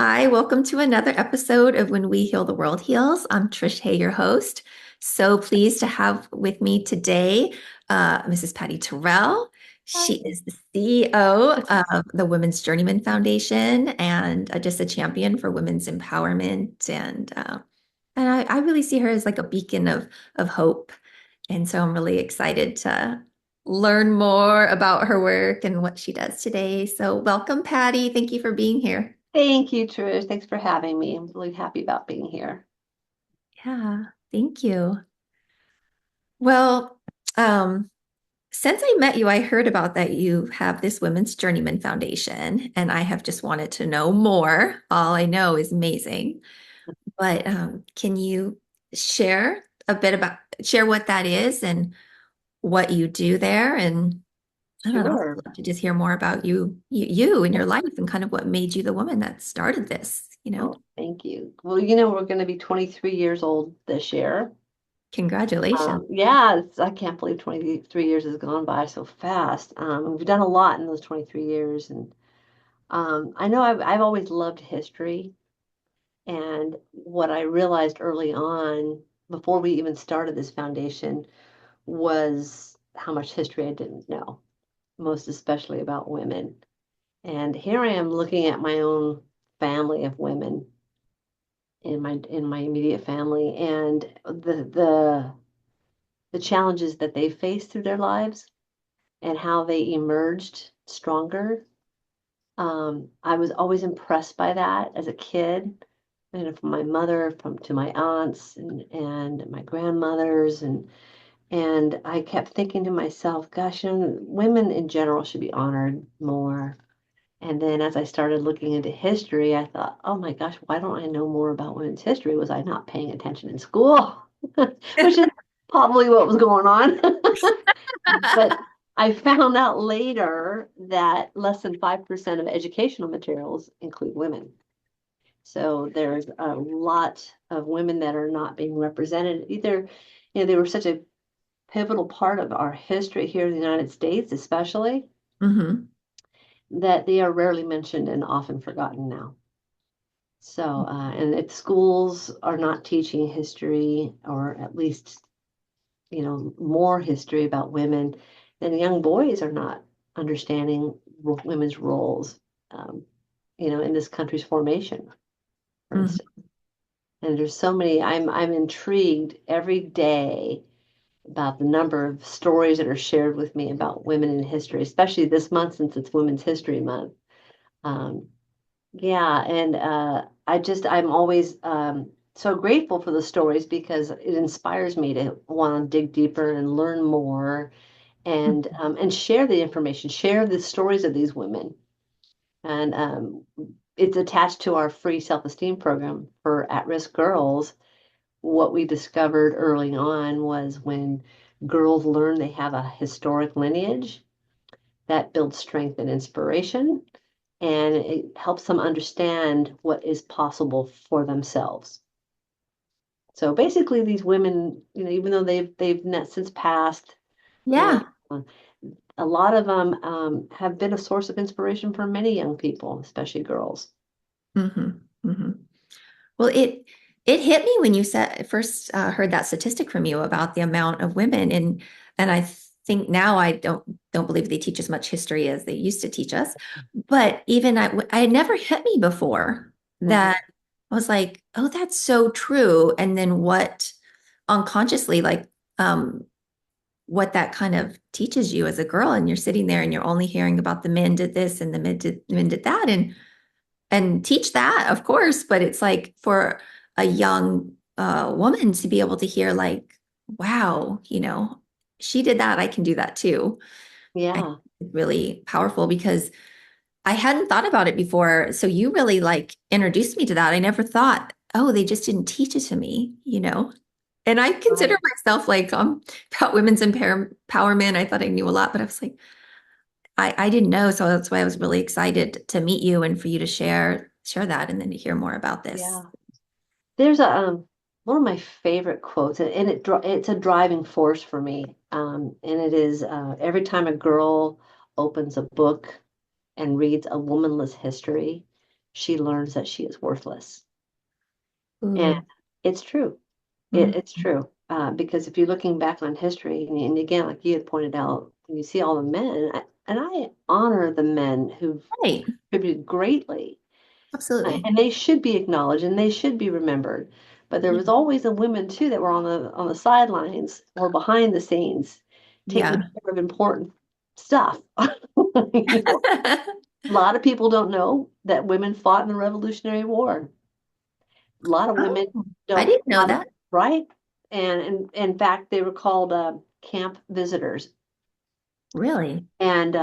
Hi, welcome to another episode of When We Heal, the World Heals. I'm Trish Hay, your host. So pleased to have with me today Mrs. Patty Turrell. She Hi. is the CEO of the Women's Journeyman Foundation and just a champion for women's empowerment. And I really see her as like a beacon of hope. And so I'm really excited to learn more about her work and what she does today. So welcome, Patty. Thank you for being here. Thank you, Trish. Thanks for having me. I'm really happy about being here. Yeah, thank you. Well, um, since I met you, I heard about that you have this Women's Journeyman Foundation, and I have just wanted to know more. All I know is amazing. But can you share a bit about share what that is and what you do there? And I don't know, Sure. I'd love to just hear more about you and your life and kind of what made you the woman that started this, you know? Oh, thank you. Well, we're going to be 23 years old this year. Congratulations. Yeah, I can't believe 23 years has gone by so fast. We've done a lot in those 23 years. And I know I've always loved history. And what I realized early on, before we even started this foundation, was how much history I didn't know, most especially about women. And here I am looking at my own family of women in my immediate family and the challenges that they faced through their lives and how they emerged stronger. I was always impressed by that as a kid, from my mother, from to my aunts and my grandmothers and I kept thinking to myself, gosh, women in general should be honored more. And then as I started looking into history, I thought, oh my gosh, why don't I know more about women's history? Was I not paying attention in school? Which is probably what was going on. But I found out later that less than 5% of educational materials include women. So there's a lot of women that are not being represented. Either, they were such a pivotal part of our history here in the United States, especially, Hmm. that they are rarely mentioned and often forgotten now. So, and if schools are not teaching history, or at least, more history about women, then young boys are not understanding women's roles, um, in this country's formation, for Hmm. instance. And there's so many, I'm intrigued every day about the number of stories that are shared with me about women in history, especially this month since it's Women's History Month. Um, Yeah, and I'm always so grateful for the stories because it inspires me to want to dig deeper and learn more and share the information, share the stories of these women. And it's attached to our free self-esteem program for at-risk girls. What we discovered early on was when girls learn they have a historic lineage, that builds strength and inspiration, and it helps them understand what is possible for themselves. So basically, these women, even though they've not since passed, you know, Yeah. uh, a lot of them have been a source of inspiration for many young people, especially girls. Hmm. Hmm. Well, it hit me when you said first heard that statistic from you about the amount of women and I think now I don't believe they teach as much history as they used to teach us. But even I had never hit me before Mhm. that I was like, oh, that's so true. And then what unconsciously what that kind of teaches you as a girl, and you're sitting there and you're only hearing about the men did this and men did that, and teach that, of course, but it's like for a young woman to be able to hear like, wow, she did that, I can do that too. I think Yeah, it's really powerful because I hadn't thought about it before. So you really like introduced me to that. I never thought, oh, they just didn't teach it to me. And I consider right. myself like about women's empowerment. I thought I knew a lot, but I was like, I didn't know. So that's why I was really excited to meet you and for you to share that and then to hear more about this. Yeah. There's a one of my favorite quotes, and it's a driving force for me. And it is every time a girl opens a book and reads A Womanless History, she learns that she is worthless. And Ooh. it's true. Mm. It's true. Because if you're looking back on history, and again, like you had pointed out, you see all the men, and I honor the men who've Right. contributed greatly, Absolutely. and they should be acknowledged and they should be remembered. But there was always the women too that were on the sidelines or behind the scenes, taking Yeah. care of important stuff. You know, a lot of people don't know that women fought in the Revolutionary War. A lot of Oh, women I don't, didn't a know lot of, that. right? And in fact, they were called camp visitors. Really? And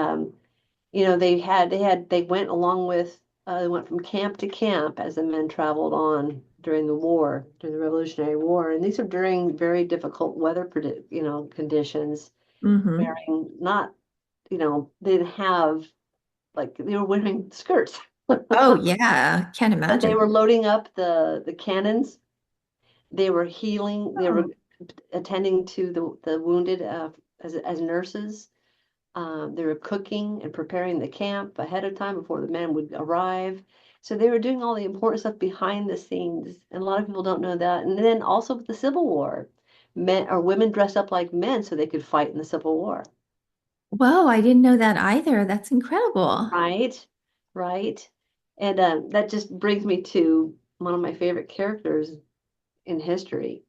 they went along with they went from camp to camp as the men traveled on during the war, during the Revolutionary War, and these are during very difficult weather conditions, Hmm. wearing not they didn't have like they were wearing skirts, Oh, yeah. Can't but they imagine. were loading up the cannons. They were healing. They were Oh. attending to the wounded as nurses. They were cooking and preparing the camp ahead of time before the men would arrive. So they were doing all the important stuff behind the scenes, and a lot of people don't know that. And then also with the Civil War, men or women dressed up like men so they could fight in the Civil War. Whoa, I didn't know that either. That's incredible. Right, right. And that just brings me to one of my favorite characters in history.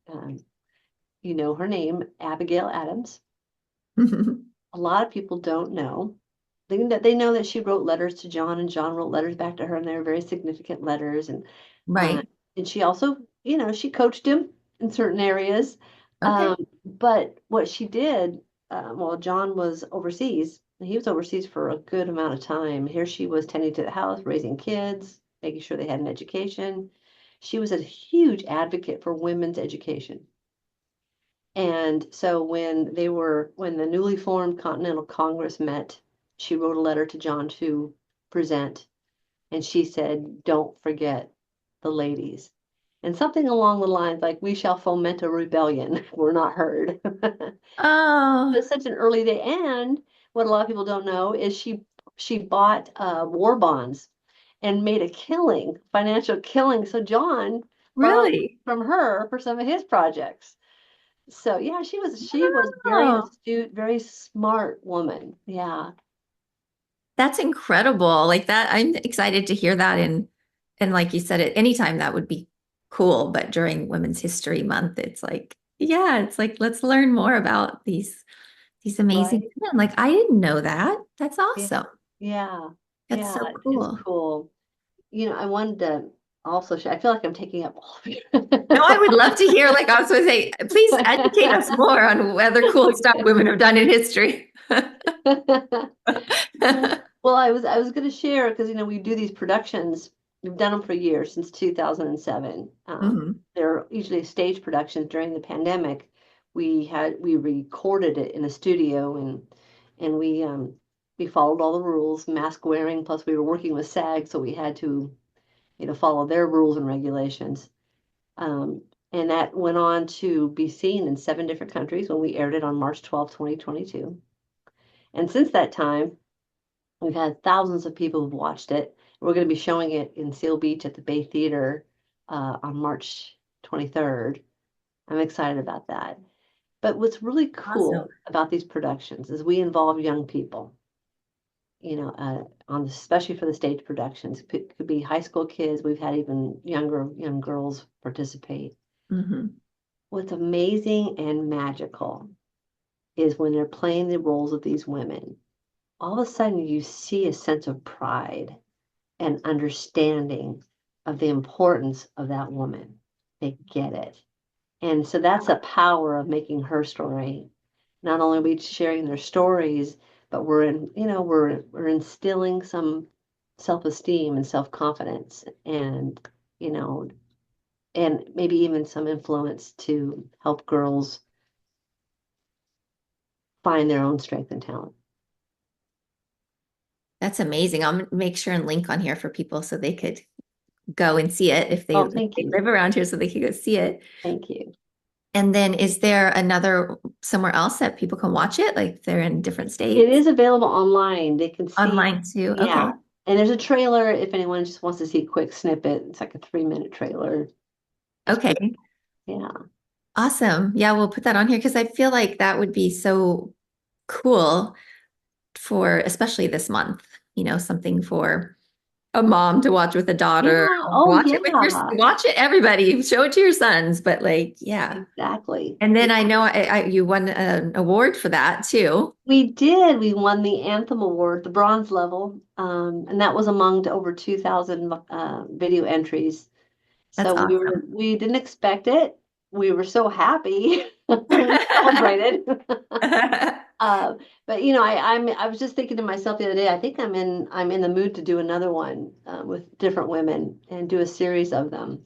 You know her name, Abigail Adams. A lot of people don't know. They know that she wrote letters to John, and John wrote letters back to her, and they were very significant letters. Uh, Right. and she also, she coached him in certain areas. Okay. But what she did, while John was overseas, and he was overseas for a good amount of time. Here she was tending to the house, raising kids, making sure they had an education. She was a huge advocate for women's education. And so when the newly formed Continental Congress met, she wrote a letter to John to present, and she said, "Don't forget the ladies." And something along the lines like, "We shall foment a rebellion if we're not heard." Oh, It's such an early day, and what a lot of people don't know is she bought war bonds and made a killing, financial killing. So John borrowed really? from her for some of his projects. So yeah, she was very Oh, astute, very smart woman. Yeah, that's incredible. Like that, I'm excited to hear that. And like you said, at any time that would be cool. But during Women's History Month, it's like, yeah, it's like let's learn more about these amazing right. women. Like I didn't know that. That's Yeah, awesome. yeah, That's yeah. so It's cool. cool. I wanted to also share. I feel like I'm taking up all of your. No, I would love to hear, like I was going to say, please educate us more on other cool stuff Okay. women have done in history. Well, I was going to share because we do these productions. We've done them for years since 2007. Hmm. They're usually stage productions during the pandemic. We recorded it in a studio and we followed all the rules, mask wearing. Plus, we were working with SAG, so we had to follow their rules and regulations. Um, and that went on to be seen in 7 different countries when we aired it on March 12th, 2022. And since that time, we've had thousands of people who've watched it. We're going to be showing it in Seal Beach at the Bay Theater on March 23rd. I'm excited about that. But what's really Awesome. cool about these productions is we involve young people, especially for the stage productions. Could be high school kids. We've had even younger young girls participate. Hmm. What's amazing and magical is when they're playing the roles of these women, all of a sudden you see a sense of pride and understanding of the importance of that woman. They get it. And so that's the power of making her story. Not only are we sharing their stories, but we're instilling some self-esteem and self-confidence you know, and maybe even some influence to help girls find their own strength and talent. That's amazing. I'll make sure and link on here for people so they could go and see it Oh, if thank they you. live around here so they could go see it. Thank you. And then is there another somewhere else that people can watch it? Like they're in different It states? is available online. They can see, Online too. yeah, Okay. And there's a trailer if anyone just wants to see a quick snippet. It's like a 3-minute trailer. It's pretty, Okay. yeah. Awesome. Yeah, we'll put that on here because I feel like that would be so cool for especially this month, something for a mom to watch with a daughter. Yeah. Or Oh, watch it with yeah. watch it everybody. Show it to your sons, but like, yeah. Exactly. And then Yeah. I know you won an award for that too. We did. We won the Anthem Award, the bronze level, and that was among over 2,000 video entries. That's So awesome. we didn't expect it. We were so happy. We celebrated. Uh, but I was just thinking to myself the other day, I think I'm in the mood to do another one with different women and do a series of them.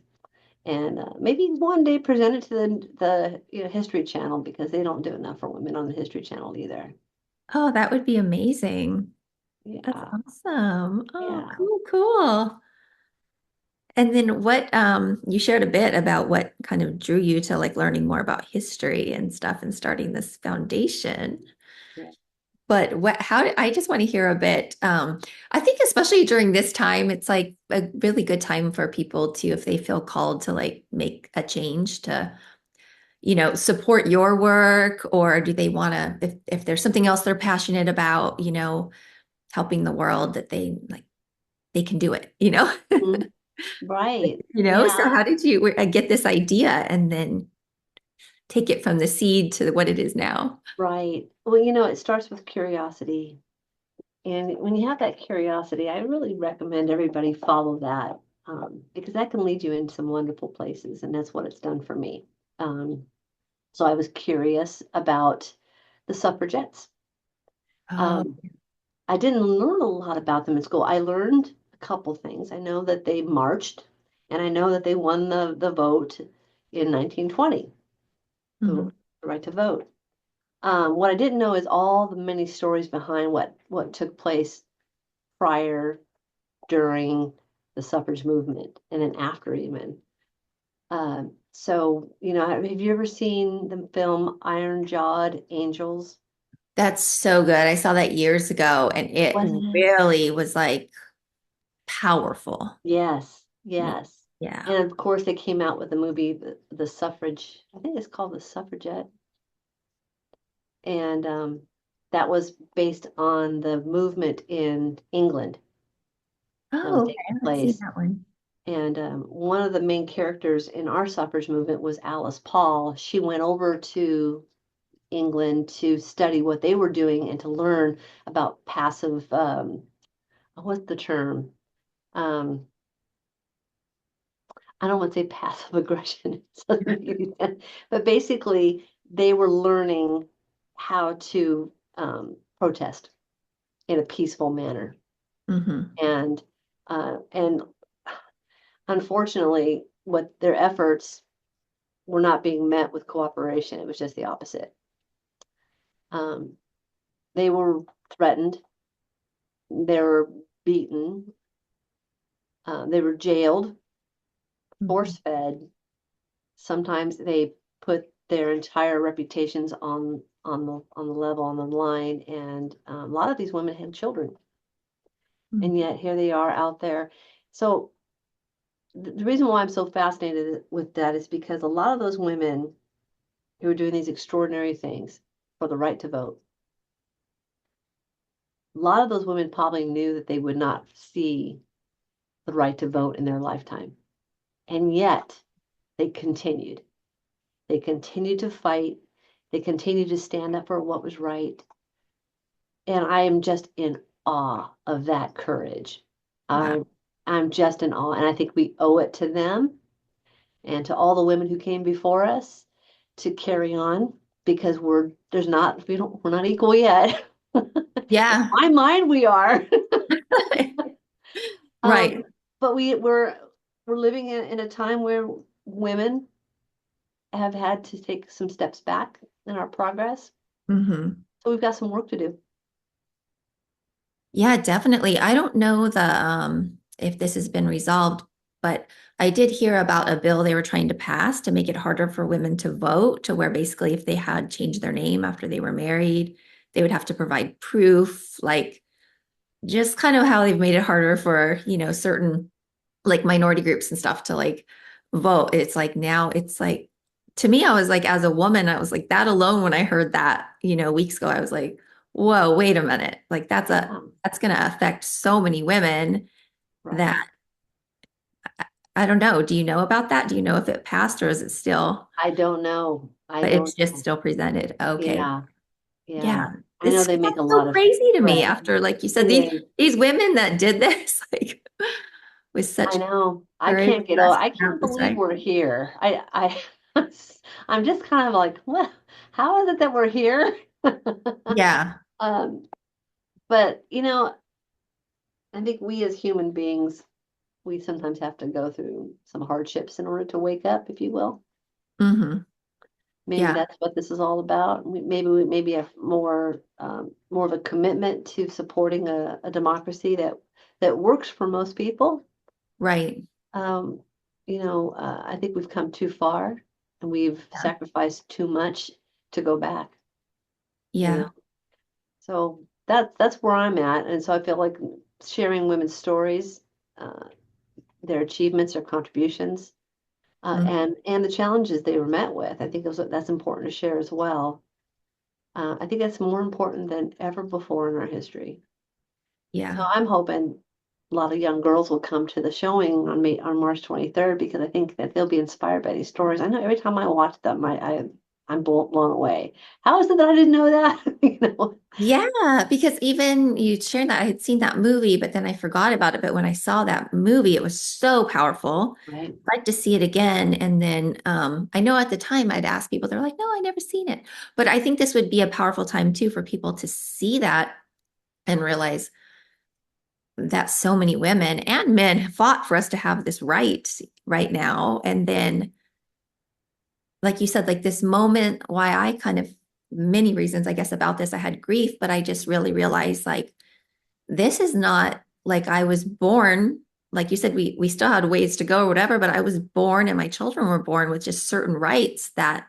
And maybe one day present it to the History Channel because they don't do enough for women on the History Channel either. Oh, that would be amazing. That's Yeah, awesome. Oh, yeah, cool, cool. And then you shared a bit about what kind of drew you to like learning more about history and stuff and starting this foundation. yeah. But I just want to hear a bit. I think especially during this time, it's like a really good time for people to, if they feel called to like make a change to, support your work, or do they want to, if there's something else they're passionate about, helping the world, that they can do it, Mhm. Right. So Yeah, how did you get this idea and then take it from the seed to what it is now? right. Well, it starts with curiosity. And when you have that curiosity, I really recommend everybody follow that because that can lead you in some wonderful places. And that's what it's done for me. Um, so I was curious about the suffragettes. Oh, Um, I didn't learn a lot about them in school. I learned a couple things. I know that they marched, and I know that they won the vote in 1920, the mhm. right to vote. What I didn't know is all the many stories behind what took place prior, during the suffrage movement, and then after even. So, have you ever seen the film Iron Jawed Angels? That's so good. I saw that years ago and it Wasn't it? really was like powerful. Yes, Yeah. yes. Yeah. And of course, they came out with the movie, the Suffrage, I think it's called The Suffragette. And that was based on the movement in England that was Oh, okay. taking I haven't seen place. that one. And one of the main characters in our suffrage movement was Alice Paul. She went over to England to study what they were doing and to learn about passive, what's the term? Um, I don't want to say passive aggression, it doesn't make any sense. But basically, they were learning how to protest in a peaceful manner. Hmm. And unfortunately, what their efforts were not being met with cooperation. It was just the opposite. Um, they were threatened, they were beaten, they were jailed, Hmm. force fed. Sometimes they put their entire reputations on the level, on the line, and a lot of these women had children, and yet here they are out there. So the reason why I'm so fascinated with that is because a lot of those women who are doing these extraordinary things for the right to vote, a lot of those women probably knew that they would not see the right to vote in their lifetime, and yet they continued. They continued to fight. They continued to stand up for what was right. And I am just in awe of that courage. Wow. I'm just in awe. And I think we owe it to them and to all the women who came before us to carry on because we're not equal yet. In Yeah. my mind, we are. Right. But we're living in a time where women have had to take some steps back in our progress. Hmm. So we've got some work to do. Yeah, definitely. I don't know if this has been resolved, but I did hear about a bill they were trying to pass to make it harder for women to vote, to where basically if they had changed their name after they were married, they would have to provide proof. Like, just kind of how they've made it harder for, certain like minority groups and stuff to like vote. It's like now it's like to me, I was like, as a woman, I was like that alone when I heard that, weeks ago, I was like, whoa, wait a minute. Like Yeah, that's gonna affect so many women right. that I don't know. Do you know about that? Do you know if it passed or is it still, I don't know. I but it's don't just know. still presented? Okay. Yeah, yeah. Yeah. I know This they make a that's so lot of crazy to me threats. after, like you It said, is. these women that did this, like with I such know. I courage can't get for over. us I to have can't this believe right. we're here. I'm just kind of like, what? How is it that we're here? Yeah. Um, but I think we as human beings, we sometimes have to go through some hardships in order to wake up, if you will. Hmm. Maybe Yeah. that's what this is all about. Maybe have more of a commitment to supporting a democracy that works for most people. Right. Um, I think we've come too far and we've Yeah. sacrificed too much to go back, you know. Yeah. So that's where I'm at. And so I feel like sharing women's stories, uh, their achievements, their contributions, Mhm. and the challenges they were met with. I think that's important to share as well. I think that's more important than ever before in our history. So Yeah. I'm hoping a lot of young girls will come to the showing on March 23rd because I think that they'll be inspired by these stories. I know every time I watch them, I'm blown away. How is it that I didn't know that? Yeah, because even you shared that I had seen that movie, but then I forgot about it. But when I saw that movie, it was so powerful. Right? I'd like to see it again. And then I know at the time I'd ask people, they're like, no, I never seen it. But I think this would be a powerful time too for people to see that and realize that so many women and men fought for us to have this right now. And then, like you said, like this moment, why I kind of many reasons, I guess, about this, I had grief, but I just really realized like this is not like I was born. Like you said, we still had ways to go or whatever, but I was born and my children were born with just certain rights that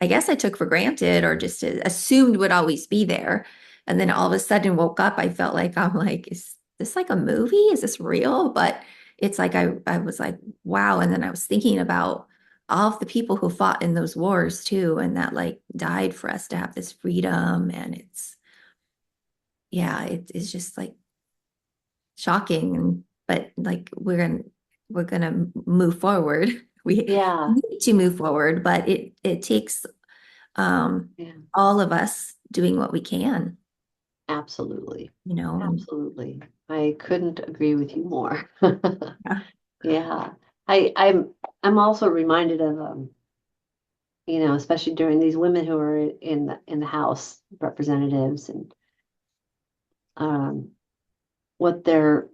I guess I took for granted or just assumed would always be there. And then all of a sudden woke up, I felt like I'm like, is this like a movie? Is this real? But it's like I was like, wow. And then I was thinking about all of the people who fought in those wars too, and that like died for us to have this freedom. And it's yeah, it's just like shocking. And but like we're gonna move forward. We Yeah, need to move forward, but it takes um, yeah, all of us doing what we can, absolutely, and absolutely. I couldn't agree with you more. yeah. Yeah, I'm also reminded of especially during these women who are in the House representatives and um, what their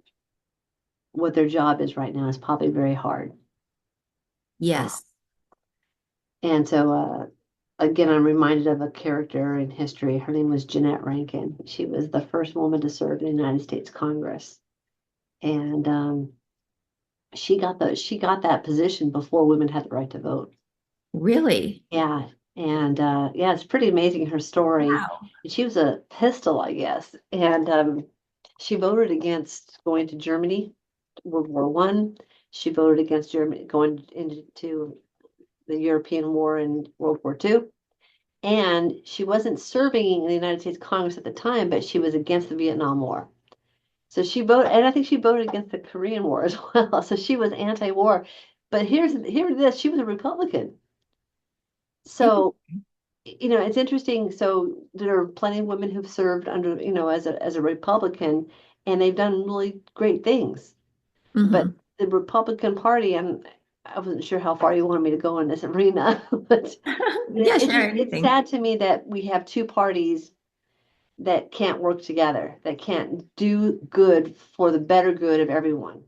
job is right now is probably very hard. Uh, Yes, and so again, I'm reminded of a character in history. Her name was Jeanette Rankin. She was the first woman to serve in the United States Congress, and she got that position before women had the right to vote. really. Yeah. And yeah, it's pretty amazing her story. Wow. And she was a pistol, I guess. And she voted against going to Germany, World War I. She voted against Germany going into the European War and World War II. And she wasn't serving in the United States Congress at the time, but she was against the Vietnam War. So she voted, and I think she voted against the Korean War as well. So she was anti-war. But here's this, she was a Republican. So it's interesting. So there are plenty of women who've served under, as a Republican, and they've done really great things. But Mm-hmm. the Republican Party, and I wasn't sure how far you wanted me to go in this arena, but Yeah, it's share it's anything. sad to me that we have two parties that can't work together, that can't do good for the better good of everyone.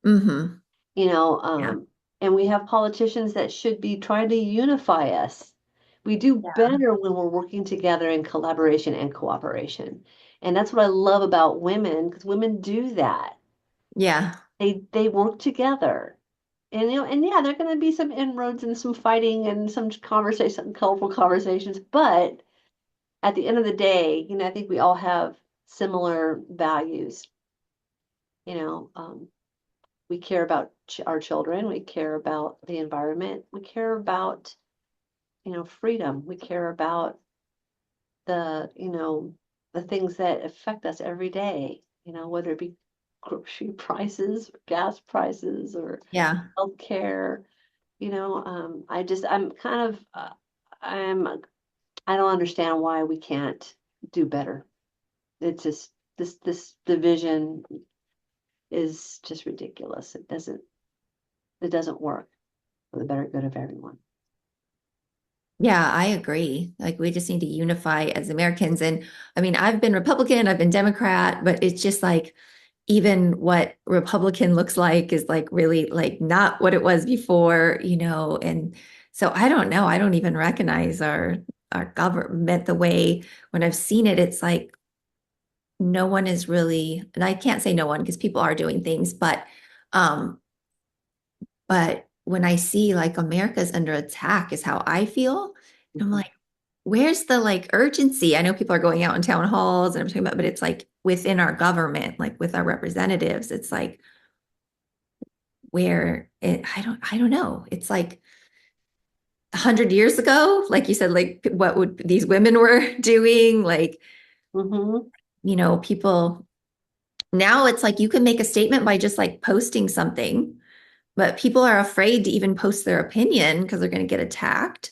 Mm-hmm. you know, Yeah. um, and we have politicians that should be trying to unify us. We do Yeah. better when we're working together in collaboration and cooperation. And that's what I love about women, because women do that. Yeah. They work together. And yeah, there are going to be some inroads and some fighting and some conversation, colorful conversations, but at the end of the day, I think we all have similar values. You know, we care about our children, we care about the environment, we care about, freedom, we care about the things that affect us every day, whether it be grocery prices, or gas prices, or Yeah. healthcare. I'm kind of, I don't understand why we can't do better. It's just this division is just ridiculous. It doesn't work for the better good of everyone. Yeah, I agree. Like we just need to unify as Americans. And I mean, I've been Republican, I've been Democrat, but it's just like even what Republican looks like is like really like not what it was before, and so I don't know. I don't even recognize our government the way when I've seen it, it's like no one is really, and I can't say no one because people are doing things, um, but when I see like America's under attack is how I feel. I'm Mhm. like, where's the like urgency? I know people are going out in town halls and everything, but it's like within our government, like with our representatives, it's like I don't know. It's like 100 years ago, like you said, like what would these women were doing? Like, Mhm. people now it's like you can make a statement by just like posting something, but people are afraid to even post their opinion because they're going to get attacked.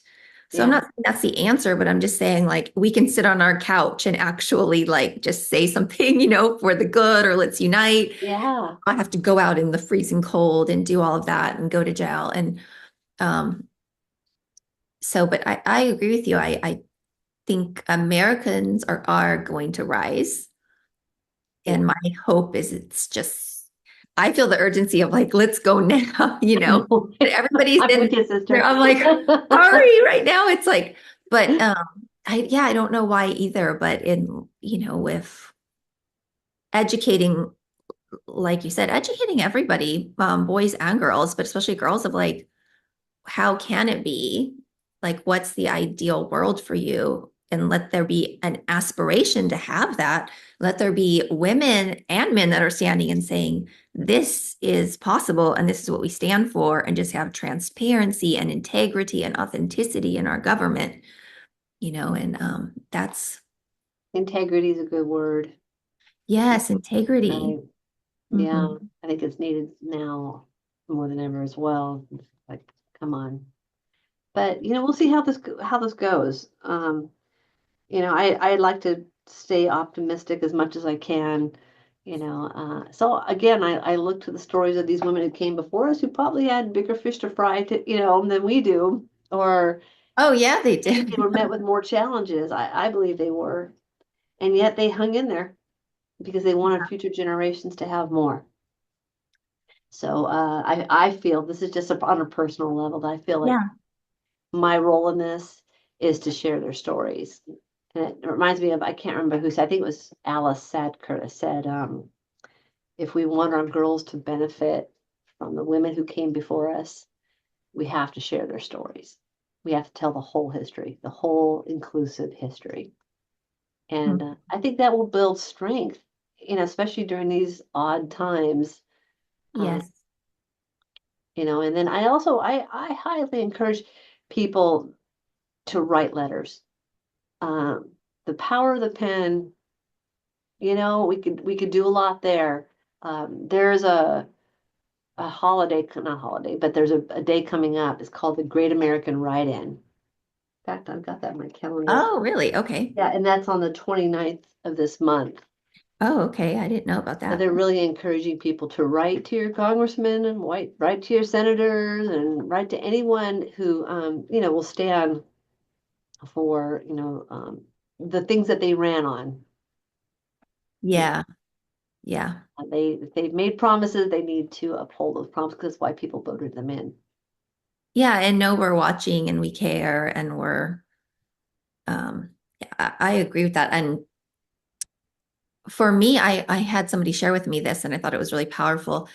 So I'm Yeah. not saying that's the answer, but I'm just saying like we can sit on our couch and actually like just say something, for the good or let's unite. Yeah. I have to go out in the freezing cold and do all of that and go to jail. And um, but I agree with you. I think Americans are going to rise. Yeah. And my hope is it's just, I feel the urgency of like, let's go now, and everybody's I'm with in you, there. sister. I'm like, hurry right now. It's like, but yeah, I don't know why either, but with educating, like you said, educating everybody, boys and girls, but especially girls of like, how can it be? Like, what's the ideal world for you? And let there be an aspiration to have that. Let there be women and men that are standing and saying, this is possible and this is what we stand for, and just have transparency and integrity and authenticity in our government, and that's, Integrity is a good word. yes, integrity. Right. Yeah. Mhm. I think it's needed now more than ever as well. Like, come on. But we'll see how this goes. I like to stay optimistic as much as I can. So again, I look to the stories of these women who came before us who probably had bigger fish to fry than we do, or Oh, yeah, they maybe did. they were met with more challenges. I believe they were, and yet they hung in there because they wanted future generations to have more. So I feel this is just on a personal level that I feel like Yeah. my role in this is to share their stories. And it reminds me of, I can't remember who said, I think it was Alice Sadker said, if we want our girls to benefit from the women who came before us, we have to share their stories. We have to tell the whole history, the whole inclusive history. And Mhm. I think that will build strength, especially during these odd times. Um, Yes. and then I highly encourage people to write letters. The power of the pen, we could do a lot there. There's a holiday, not holiday, but there's a day coming up. It's called the Great American Write-In. In fact, I've got that in my calendar. Oh, really? Okay. Yeah, and that's on the 29th of this month. Oh, okay. I didn't know about So that. they're really encouraging people to write to your congressmen and write to your senators and write to anyone who, will stand for, the things that they ran on. You know, Yeah. Yeah. if they've made promises, they need to uphold those promises. 'Cause that's why people voted them in. Yeah, and know we're watching and we care and yeah, I agree with that. And for me, I had somebody share with me this and I thought it was really powerful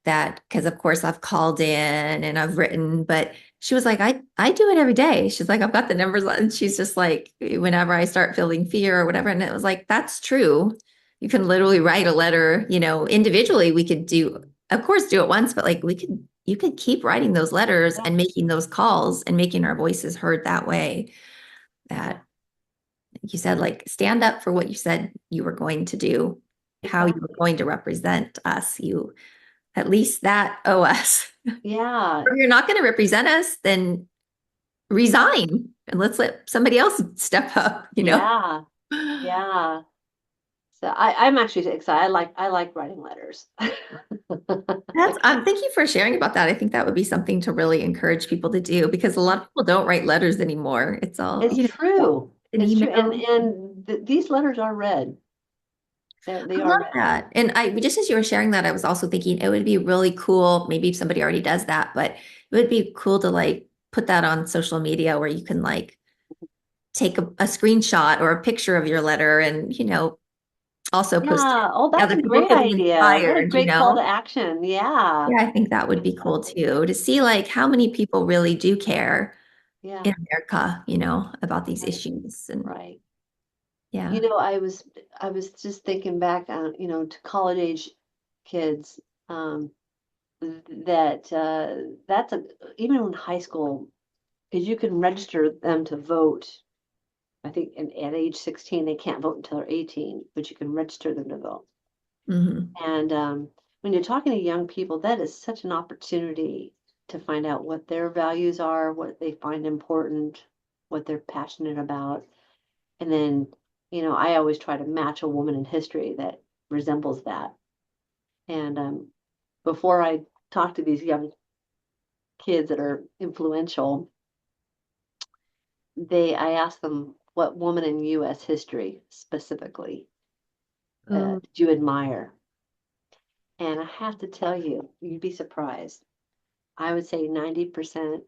that because of course I've called in and I've written, but she was like, I do it every day. She's like, I've got the numbers and she's just like, whenever I start feeling fear or whatever. And it was like, that's true. you can literally write a letter, individually we could do, of course, do it once, but like you could keep writing those letters Yeah, and making those calls and making our voices heard that way. yeah, That you said, like, stand up for what you said you were going to do, how you were exactly. going to represent us. You at least that owe us. Yeah, If you're not going to represent us, then resign and let's let somebody else step up. yeah, yeah. So I'm actually excited. I like writing letters. Thank you for sharing about that. I think that would be something to really encourage people to do because a lot Yeah, of people don't write letters anymore. It's all, it's true. an It's true. And email. and these letters are read. They I are love read. that. And just as you were sharing that, I was also thinking it would be really cool. Maybe if somebody already does that, but it would be cool to like put that on social media where you can like take a screenshot or a picture of your letter and, also post it. Yeah. Oh, that's Other a people great could be idea. What a great call to inspired. action. Yeah. Yeah, I think that would be cool Exactly. too, to see like how many people really do care Yeah. in America, about these Right. issues. And Right. yeah. I was just thinking back on, to college age kids, um, that that's a even in high school, because you can register them to vote. I think at age 16 they can't vote until they're 18, but you can register them to vote. Hmm. And when you're talking to young people, that is such an opportunity to find out what their values are, what they find important, what they're passionate about. And then, I always try to match a woman in history that resembles that. And before I talk to these young kids that are influential, I ask them what woman in U.S. history specifically Oh, did you admire? And I have to tell you, you'd be surprised. I would say 90%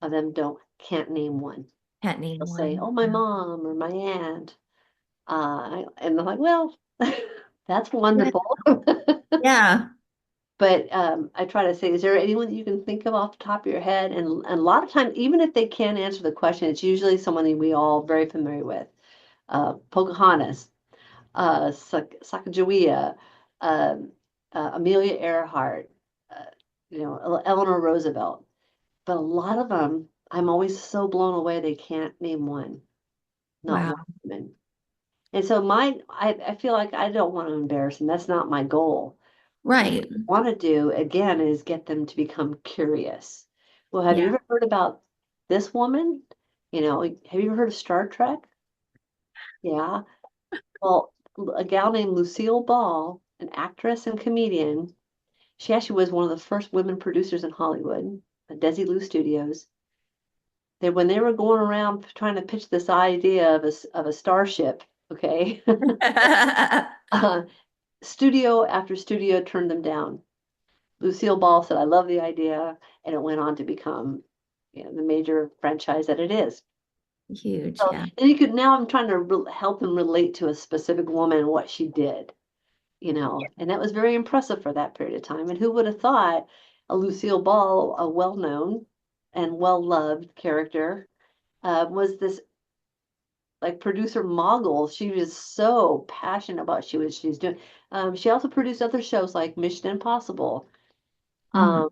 of them can't name one. can't name They'll say, one. "Oh, my mom or my aunt," and they're like, "Well, that's Yeah. wonderful." Yeah. But I try to say, is there anyone that you can think of off the top of your head? And a lot of times, even if they can't answer the question, it's usually someone that we all very familiar with. Pocahontas, Sacagawea, um, Amelia Earhart, uh, Eleanor Roosevelt. But a lot of them, I'm always so blown away they can't name one, not Wow. one woman. And so I feel like I don't want to embarrass them. That's not my goal. What Right. I want to do again is get them to become curious. Well, have you Yeah. ever heard about this woman? Have you ever heard of Star Trek? Yeah. Well, a gal named Lucille Ball, an actress and comedian, she actually was one of the first women producers in Hollywood, Desilu Studios. When they were going around trying to pitch this idea of a starship, okay, uh, studio after studio turned them down. Lucille Ball said, "I love the idea," and it went on to become, the major franchise that it is. Huge. So Yeah. then you could now I'm trying to help them relate to a specific woman and what she did, and that was very impressive for that period of time. And who would have thought a Lucille Ball, a well-known and well-loved character, was this like producer mogul. She was so passionate about she's doing. She also produced other shows like Mission Impossible. Mhm.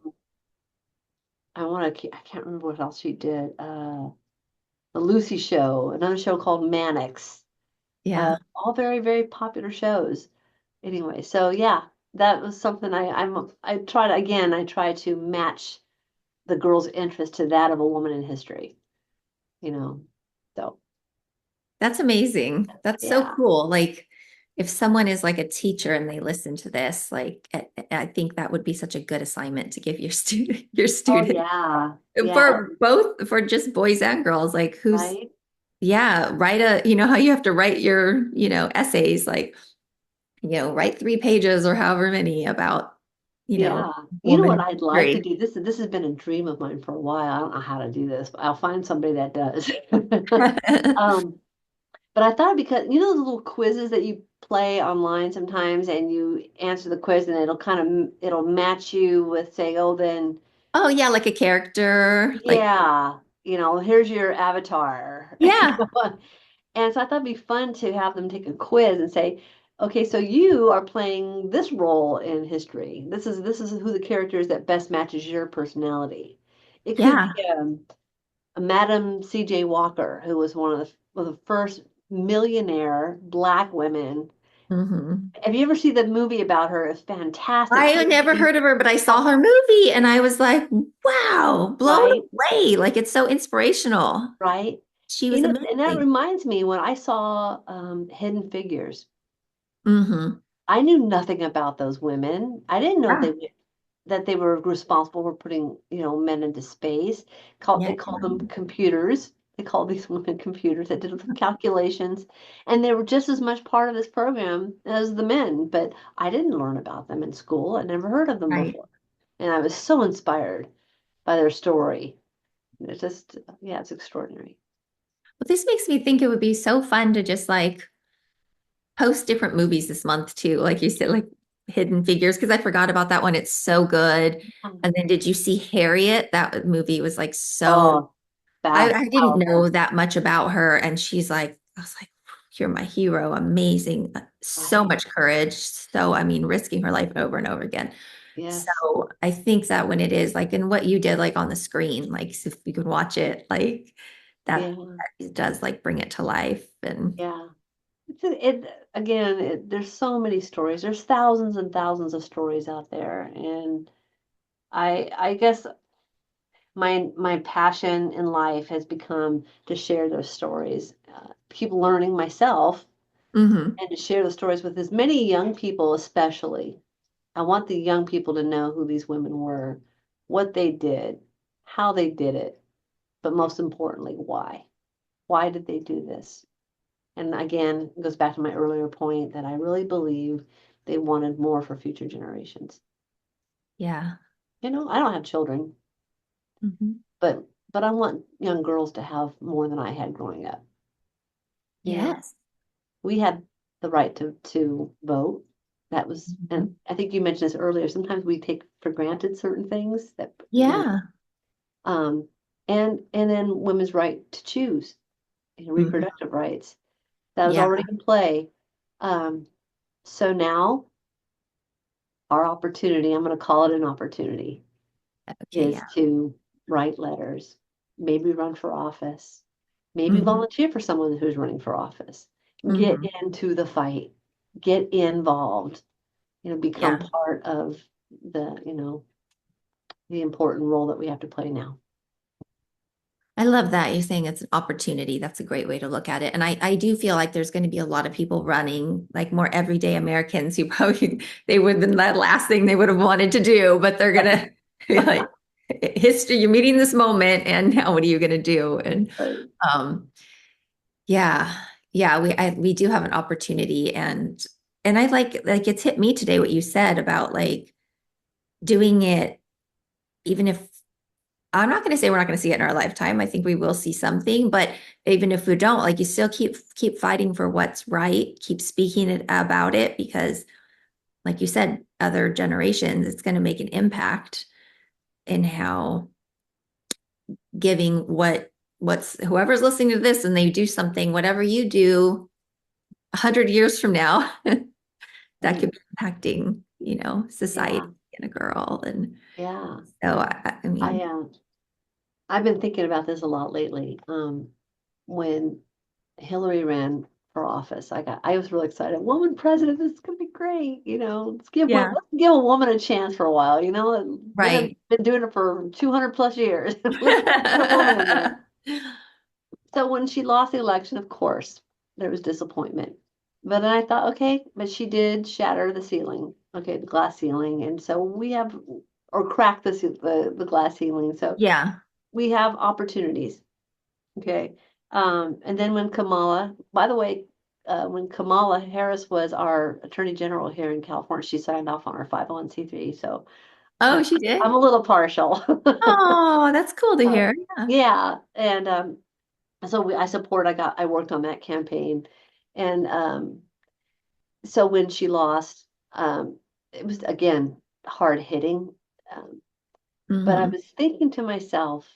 Um, I can't remember what else she did. The Lucy Show, another show called Mannix. Yeah. All very, very popular shows. Anyway, so yeah, that was something I try to match the girl's interest to that of a woman in history, you know. So That's amazing. That's so yeah. cool. Like, if someone is like a teacher and they listen to this, like, I think that would be such a good assignment to give your student, Oh yeah. Yeah. for just boys and girls. Like, Right. yeah, how you have to write your, essays, like, write 3 pages or however many about, Yeah. You know what woman I'd like to history. do? This has been a dream of mine for a while. I don't know how to do this, but I'll find somebody that does. Um, but I thought because those little quizzes that you play online sometimes and you answer the quiz and it'll match you with saying, oh, then Oh yeah, like a character. Like, yeah, here's your avatar. yeah. And so I thought it'd be fun to have them take a quiz and say, Okay, so you are playing this role in history. This is who the character is that best matches your personality. It could Yeah. be a Madam C.J. Walker, who was one of the first millionaire black women. Hmm. Have you ever seen the movie about her? It's fantastic. I never heard of her, but I saw her movie and I was like, wow, blown Right, away. Like it's so inspirational. right. She You was know, and that amazing. reminds me when I saw Hidden Figures. Hmm. I knew nothing about those women. I didn't know Yeah. that they were responsible for putting, men into space. They Yeah. called them computers. They called these women computers that did the calculations, and they were just as much part of this program as the men. But I didn't learn about them in school. I never heard of them Right. before, and I was so inspired by their story. It's just, yeah, it's extraordinary. Well, this makes me think it would be so fun to just like post different movies this month too. Like you said, like Hidden Figures, because I forgot about that one. It's so good. And then did you see Harriet? That movie was like so, Oh, fab, I didn't powerful, know that much about her. And she's like, I was like, you're my hero. Amazing. So right? much courage. So, I mean, risking her life over and over again. Yes, So I think that when it is like, and what you did like on the screen, like so if you can watch it, like that, yeah, that does like bring it to life. And yeah. There's so many stories. There's thousands and thousands of stories out there, and I guess my passion in life has become to share those stories, keep learning myself, mhm. and to share the stories with as many young people, especially. I want the young people to know who these women were, what they did, how they did it, but most importantly, why. Why did they do this? And again, it goes back to my earlier point that I really believe they wanted more for future generations. Yeah. I don't have children, Mhm. but I want young girls to have more than I had growing up. You know, Yes. we had the right to vote. That was, Mhm. and I think you mentioned this earlier. Sometimes we take for granted certain things that, Yeah. um, and then women's right to choose, Mhm. reproductive rights. That was Yeah. already in play. Um, so now our opportunity, I'm going to call it an opportunity, Okay. is Yeah. to write letters, maybe run for office, maybe Mhm. volunteer for someone who's running for office, get Mhm. into the fight, get involved, become Yeah. part of the important role that we have to play now. I love that. You're saying it's an opportunity. That's a great way to look at it. And I do feel like there's going to be a lot of people running, like more everyday Americans who probably they would have been that last thing they would have wanted to do, but they're gonna be like history, you're meeting this moment and now what are you gonna do? And Right. um yeah, yeah, we do have an opportunity and I like it's hit me today what you said about like doing it even if I'm not going to say we're not going to see it in our lifetime. I think we will see something, but even if we don't, like you still keep fighting for what's right, keep speaking it about it because like you said, other generations, it's going to make an impact in how giving what's whoever's listening to this and they do something, whatever you do 100 years from now, that Right. could be impacting, society Yeah. and a girl. And Yeah. so I I mean, I've been thinking about this a lot lately. When Hillary ran for office, I was really excited. Woman president, this is gonna be great. yeah, Let's give a woman a chance for a while. Women right. have been doing it for 200 plus years. Let's get a woman in there. So when she lost the election, of course, there was disappointment. But then I thought, okay, but she did shatter the ceiling, okay, the glass ceiling, and so we have, or crack the glass ceiling. So Yeah. we have opportunities. Okay. And then by the way, when Kamala Harris was our Attorney General here in California, she signed off on our 501(c)(3). So uh, Oh, she did. I'm a little partial. Oh, that's cool to Uh, hear. Yeah. yeah. And I worked on that campaign. And so when she lost, it was again hard hitting. Um, but I Hmm. was thinking to myself,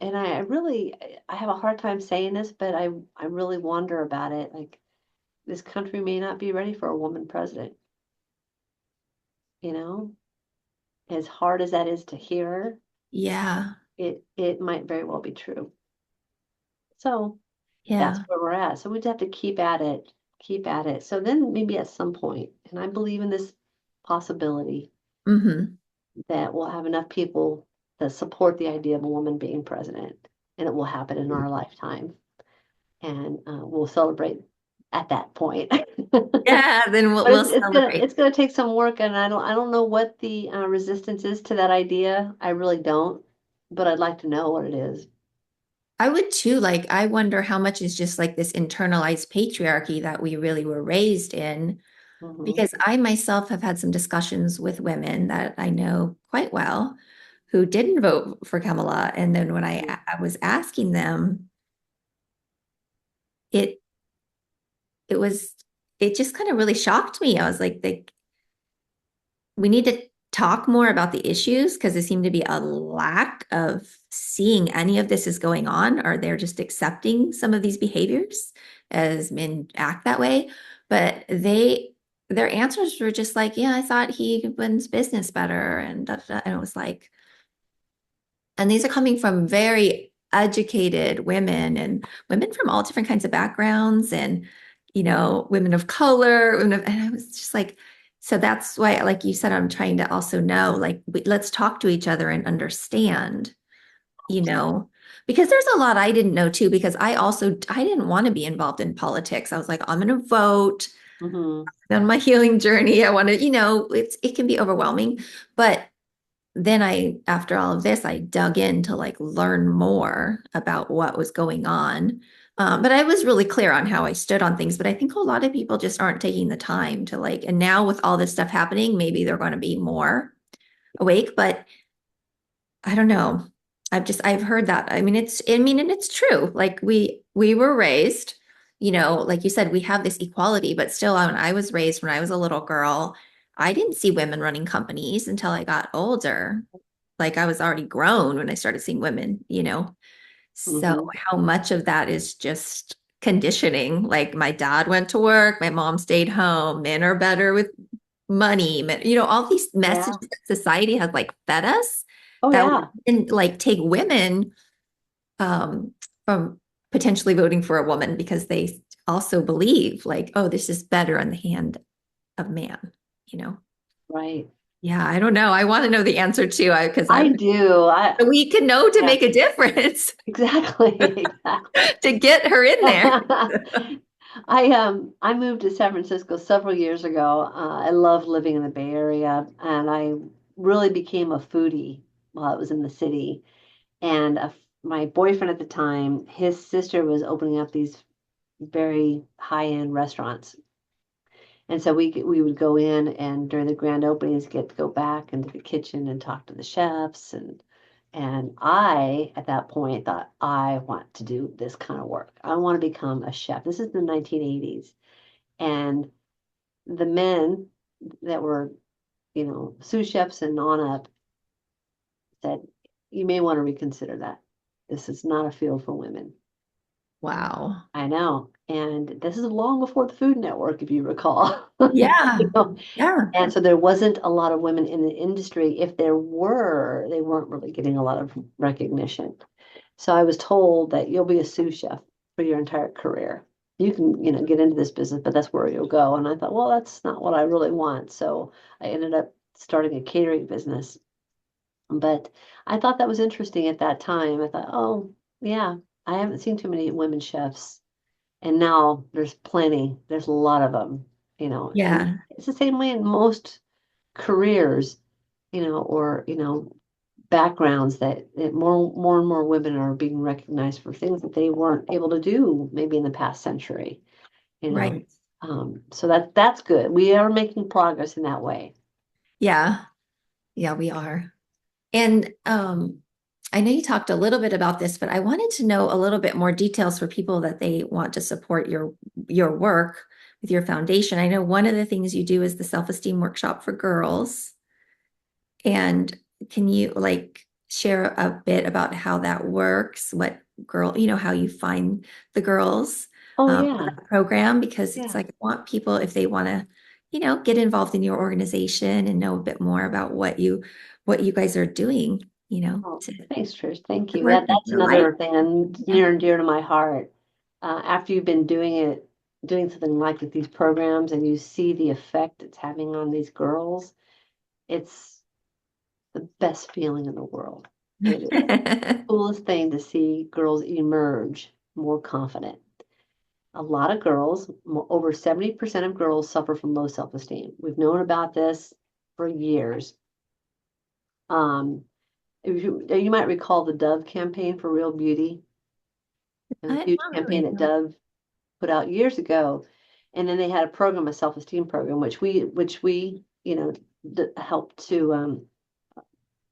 and I have a hard time saying this, but I really wonder about it. Like, this country may not be ready for a woman president, you know? As hard as that is to hear, Yeah. it might very well be true. So that's Yeah. where we're at. So we just have to keep at it, keep at it. So then maybe at some point, and I believe in this possibility Hmm. that we'll have enough people that support the idea of a woman being president, and it will happen in our lifetime, and we'll celebrate at that point. Yeah, then we'll But we'll it's gonna celebrate. it's gonna take some work, and I don't know what the resistance is to that idea. I really don't, but I'd like to know what it is. I would too. Like, I wonder how much is just like this internalized patriarchy that we really were raised in. Hmm. Because I myself have had some discussions with women that I know quite well who didn't vote for Kamala. And then when I was asking them, it it was it just kind of really shocked me. I was like, we need to talk more about the issues because there seemed to be a lack of seeing any of this is going on, or they're just accepting some of these behaviors as men act that way. But their answers were just like, yeah, I thought he runs business better. And, da, da, da. And it was like, and these are coming from very educated women and women from all different kinds of backgrounds and, women of color. And I was just like, so that's why, like you said, I'm trying to also know, like, let's talk to each other and understand, you know, because there's a lot I didn't know too, because I didn't want to be involved in politics. I was like, I'm going to vote Hmm. on my healing journey. I want to, it can be overwhelming, but then after all of this, I dug in to like learn more about what was going on. But I was really clear on how I stood on things. But I think a lot of people just aren't taking the time to like, and now with all this stuff happening, maybe they're going to be more awake. But I don't know. I've heard that. And it's true. Like we were raised, like you said, we have this equality, but still, when I was raised, when I was a little girl, I didn't see women running companies until I got older. Like I was already grown when I started seeing women. So Hmm. how much of that is just conditioning? Like my dad went to work, my mom stayed home, men are better with money, all these Yeah. messages that society has like fed us Oh that yeah. can like take women um from potentially voting for a woman because they also believe like, oh, this is better in the hand of man, you know. Right. Yeah, I don't know. I want to know the answer too, because I I'm do. we can know to Yeah, make a difference exactly. Exactly. to get her in there. I moved to San Francisco several years ago. I love living in the Bay Area, and I really became a foodie while I was in the city. And my boyfriend at the time, his sister was opening up these very high-end restaurants. And so we would go in and during the grand openings get to go back into the kitchen and talk to the chefs and I at that point thought I want to do this kind of work. I want to become a chef. This is the 1980s. And the men that were, sous chefs and on up said, you may want to reconsider that. This is not a field for women. Wow. I know. And this is long before the Food Network, if you recall. Yeah. You know, Yeah. and so there wasn't a lot of women in the industry. If there were, they weren't really getting a lot of recognition. So I was told that you'll be a sous chef for your entire career. You can, get into this business, but that's where you'll go. And I thought, well, that's not what I really want. So I ended up starting a catering business. But I thought that was interesting at that time. I thought, oh, yeah, I haven't seen too many women chefs. And now there's plenty. There's a lot of them, and Yeah. it's the same way in most careers, or, backgrounds that more and more women are being recognized for things that they weren't able to do maybe in the past century, you know. Right. So that's good. We are making progress in that way. Yeah. Yeah, we are. And I know you talked a little bit about this, but I wanted to know a little bit more details for people that they want to support your work with your foundation. I know one of the things you do is the self-esteem workshop for girls. And can you like share a bit about how that works? What girl, how you find the girls? Oh for yeah. that program because it's Yeah. like I want people if they want to, get involved in your organization and know a bit more about what you guys are doing, Oh, to thanks, Trish. Thank you. work in That's your life. another thing Yeah. near and dear to my heart. After you've been doing something like with these programs, and you see the effect it's having on these girls, it's the best feeling in the world. It is the coolest thing to see girls emerge more confident. A lot of girls, over 70% of girls suffer from low self-esteem. We've known about this for years. Um, you might recall the Dove campaign for Real Beauty. It was a I huge not campaign really that know. Dove put out years ago. And then they had a program, a self-esteem program, which we helped to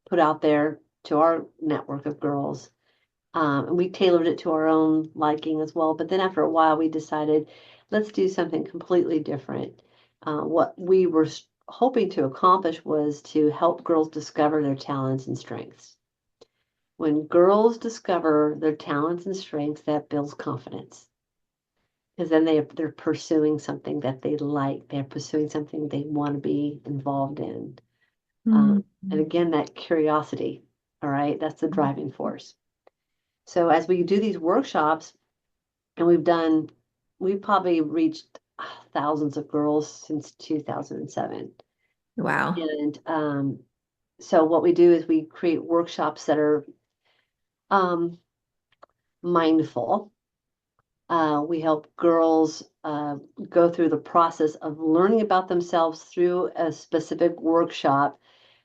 put out there to our network of girls. And we tailored it to our own liking as well. But then after a while, we decided, let's do something completely different. What we were hoping to accomplish was to help girls discover their talents and strengths. When girls discover their talents and strengths, that builds confidence. Because then they're pursuing something that they like. They're pursuing something they want to be involved in. Um, and Mhm. again, that curiosity, all right, that's the driving force. So as we do these workshops, and we've probably reached thousands of girls since 2007. Wow. And so what we do is we create workshops that are um, mindful. We help girls go through the process of learning about themselves through a specific workshop.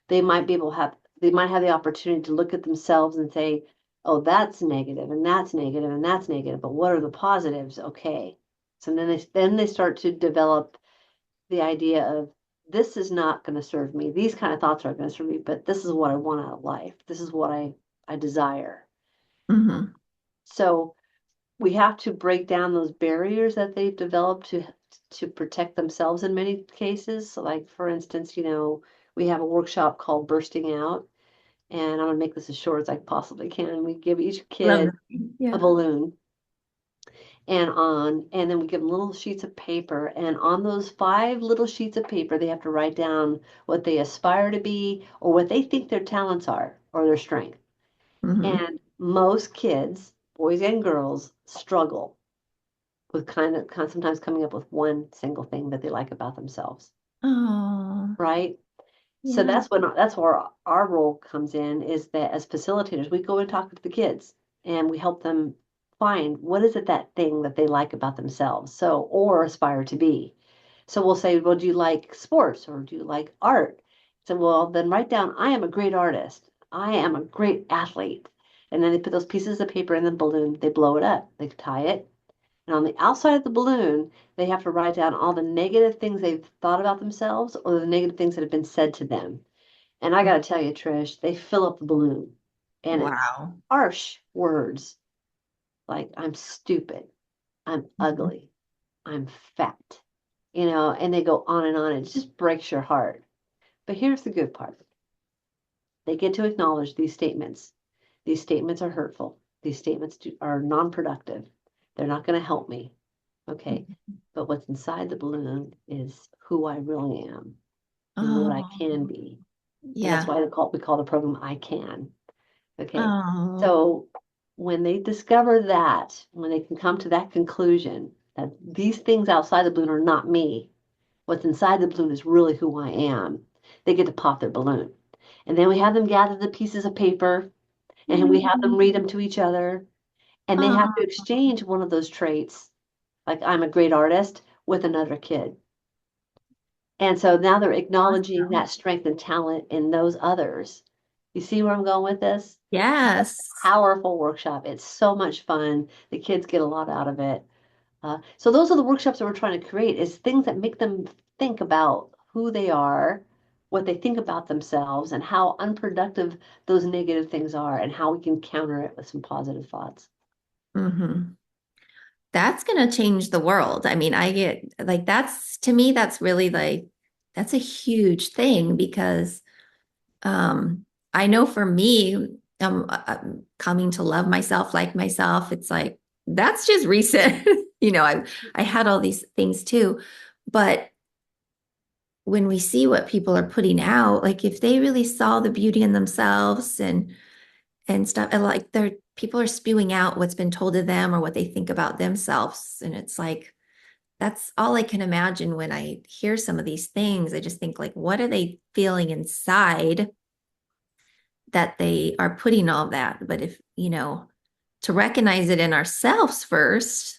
They might have the opportunity to look at themselves and say, oh, that's negative and that's negative and that's negative, but what are the positives? Okay. So then they start to develop the idea of, this is not going to serve me. These kind of thoughts are going to serve me, but this is what I want out of life. This is what I desire. Hmm. So we have to break down those barriers that they've developed to protect themselves in many cases. So like for instance, we have a workshop called Bursting Out, and I'm gonna make this as short as I possibly can. We give each Love kid that. a Yeah. balloon, and then we give them little sheets of paper, and on those 5 little sheets of paper, they have to write down what they aspire to be or what they think their talents are or their strength. Hmm. And most kids, boys and girls, struggle with kind of sometimes coming up with one single thing that they like about themselves, Oh, right? So yeah. that's where our role comes in, is that as facilitators, we go and talk to the kids and we help them find what is it, that thing that they like about themselves, so, or aspire to be. So we'll say, well, do you like sports or do you like art? So, well, then write down, I am a great artist. I am a great athlete. And then they put those pieces of paper in the balloon, they blow it up, they tie it, and on the outside of the balloon, they have to write down all the negative things they've thought about themselves or the negative things that have been said to them. And I got to tell you, Trish, they fill up the balloon. And it's Wow. harsh words like, I'm stupid, I'm Mhm. ugly, I'm fat, and they go on and on. It just breaks your heart. But here's the good part, they get to acknowledge these statements. These statements are hurtful, these statements are non productive, they're not going to help me. Okay. But what's inside the balloon is who I really am and what I Oh, can be. And that's yeah. why we call the program I Can. Okay. Oh. So when they discover that, when they can come to that conclusion that these things outside the balloon are not me, what's inside the balloon is really who I am, they get to pop their balloon. And then we have them gather the pieces of paper and we have them read them to each other. And they have to Oh, exchange one of those traits, like I'm a great artist, with another kid. And so now they're acknowledging that awesome. strength and talent in those others. You see where I'm going with this? Yes. Powerful workshop. It's so much fun. The kids get a lot out of it. So those are the workshops that we're trying to create, is things that make them think about who they are, what they think about themselves, and how unproductive those negative things are, and how we can counter it with some positive thoughts. Hmm. That's going to change the world. I mean, I get like that's to me, that's really like that's a huge thing because I know for me, coming to love myself, like myself, it's like that's just recent. I had all these things too, but when we see what people are putting out, like if they really saw the beauty in themselves and stuff, and like they're people are spewing out what's been told to them or what they think about themselves, and it's like that's all I can imagine when I hear some of these things. I just think like, what are they feeling inside that they are putting all that? But if, to recognize it in ourselves first,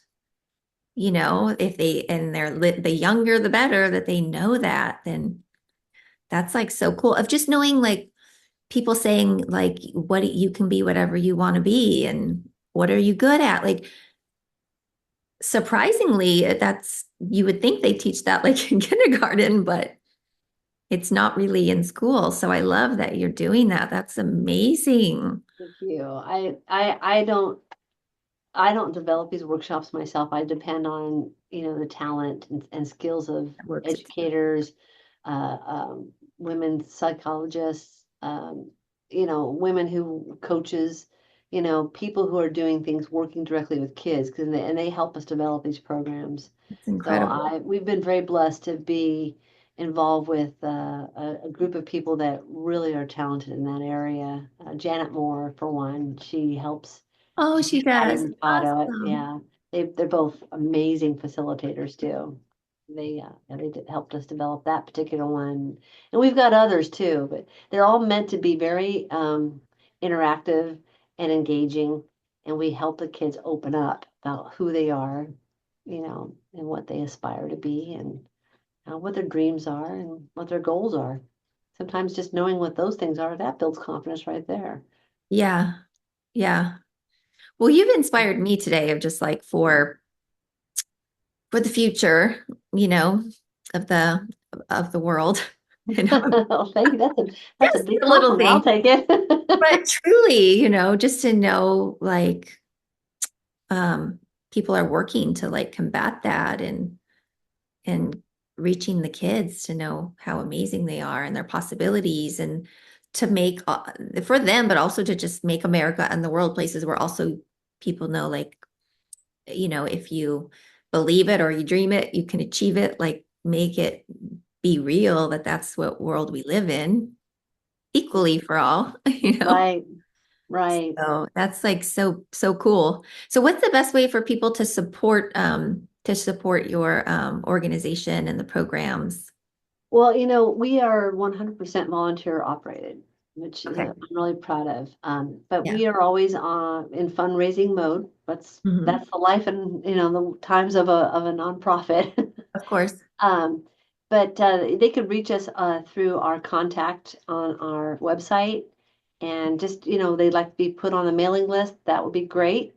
if they and the younger the better that they know that, then that's like so cool of just knowing like people saying like what you can be whatever you want to be and what are you good at? Like surprisingly, that's you would think they teach that like in kindergarten, but it's not really in school. So I love that you're doing that. That's amazing. Thank you. I don't develop these workshops myself. I depend on, the talent and skills of That works. educators, uh, women psychologists, women who coaches, people who are doing things working directly with kids because and they help us develop these programs. It's So incredible. we've been very blessed to be involved with a group of people that really are talented in that area. Janet Moore, for one, she helps. Oh, She she teaches Patty does. Machado. Awesome. Yeah, they're both amazing facilitators too. Helped us develop that particular one, and we've got others too. But they're all meant to be very interactive and engaging, and we help the kids open up about who they are, and what they aspire to be, and what their dreams are, and what their goals are. Sometimes just knowing what those things are, that builds confidence right there. Yeah. Yeah. Well, you've inspired me today of just like for the future, you know, of the world. You know, Oh, thank you. That's a just big a little compliment. I'll thing. take it. But truly, just to know like um people are working to like combat that and reaching the kids to know how amazing they are and their possibilities and to make for them, but also to just make America and the world places where also people know like, if you believe it or you dream it, you can achieve it, like make it be real that that's what world we live in equally for all, you know? Right, right. So that's like so cool. So what's the best way for people to support your organization and the programs? Well, we are 100% volunteer operated, which is Okay. I'm really proud of. But Yeah. we are always in fundraising mode. Hmm. That's the life and the times of a nonprofit. Of course. Um, but they could reach us through our contact on our website, and just they'd like to be put on the mailing list. That would be great.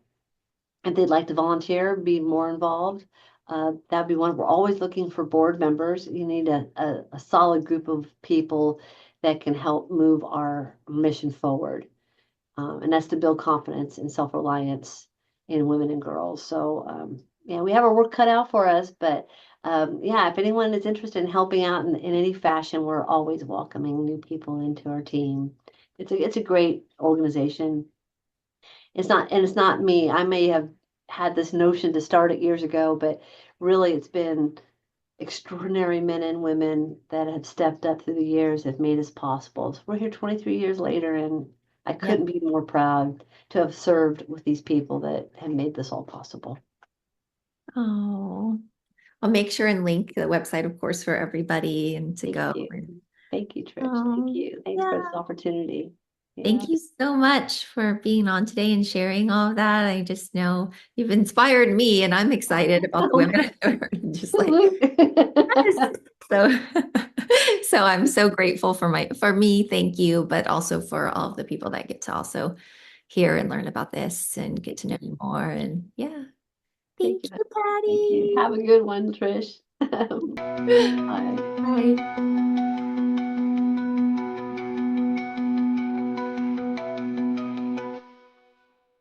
If they'd like to volunteer, be more involved, that'd be one. We're always looking for board members. You need a solid group of people that can help move our mission forward. And that's to build confidence and self-reliance in women and girls. So, yeah, we have our work cut out for us, but yeah, if anyone is interested in helping out in any fashion, we're always welcoming new people into our team. It's a great organization. It's not me. I may have had this notion to start it years ago, but really it's been extraordinary men and women that have stepped up through the years have made this possible. So we're here 23 years later, and I Yeah. couldn't be more proud to have served with these people that have made this all possible. Oh, I'll make sure and link the website, of course, for everybody and to Thank go. you. Thank you, Trish. Thank Oh, you. Thanks for yeah. this opportunity. Yeah. Thank you so much for being on today and sharing all of that. I just know you've inspired me, and I'm excited about the women. Just like, yes. So, so I'm so grateful for me. Thank you, but also for all of the people that get to also hear and learn about this and get to know you more. And yeah, Thank thank you. you, Thank you. Patty. Have a good one, Trish. Bye. Bye.